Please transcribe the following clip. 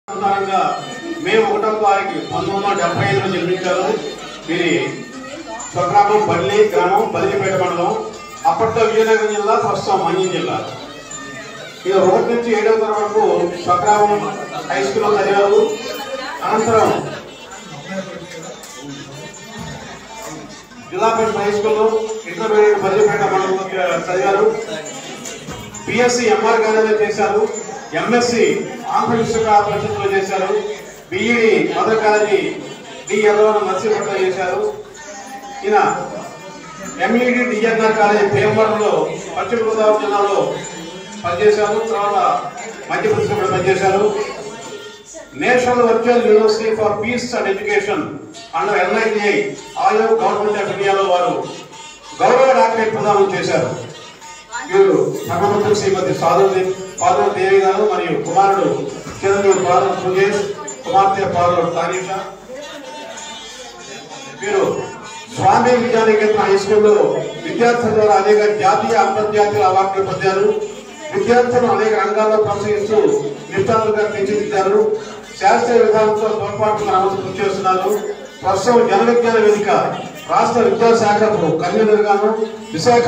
మే 1వ తారీఖు 1975లో జన్మించారు. వీరి స్వగ్రామం బల్లి గ్రామం, బల్లిపేట మండలం. అప్పట్లో విజయనగరం జిల్లా, ప్రస్తుతం మన్యం జిల్లా. ఇక 1 నుంచి 7వ తరగతి వరకు స్వగ్రామం హై స్కూల్లో చదివారు. అనంతరం జిల్లా పరిషత్ హై స్కూల్లో ఇంటర్మీడియట్ బల్లిపేట మండలంలో చదివారు. బిఎస్సి ఎంఆర్ కాలేజీలో చేశారు. ఎంఎస్సి ఆంధ్ర విశ్వవిద్యాలయ పరిషత్తులో చేశారు. BEd mother college D Erravaram Narsipatnam చేశారు. ఈయన ఎంఈడి డిఎన్ఆర్ కాలేజీ భీమవరంలో పశ్చిమ గోదావరి జిల్లాలో పనిచేశారు. తర్వాత మధ్యప్రదేశ్ కూడా పనిచేశారు. National virtual university for piece and education under NITI Aayog government of ఇండియాలో వారు గౌరవ డాక్టరేట్ ప్రదానం చేశారు. వీరు ధర్మపత్రి శ్రీమతి పాదవ దేవి గారు మరియు కుమారుడు చిరంజీవి పాదవ సుజేష్, కుమార్తె పాదవ తానీషా. వీరు స్వామి విద్యానికేతన్ హై స్కూల్లో విద్యార్థుల ద్వారా అనేక జాతీయ అంతర్జాతీయ అవార్డులు పొందారు. విద్యార్థులను అనేక రంగాల్లో ప్రోత్సహిస్తూ నిష్ణాతులుగా తీర్చిదిద్దారు. శాస్త్రీయ విధానంతో తోడ్పాటును అమలు కృషి చేస్తున్నారు. ప్రస్తుతం జన విజ్ఞాన వేదిక రాష్ట్ర విద్యాశాఖకు కన్వీనర్ గాను, విశాఖ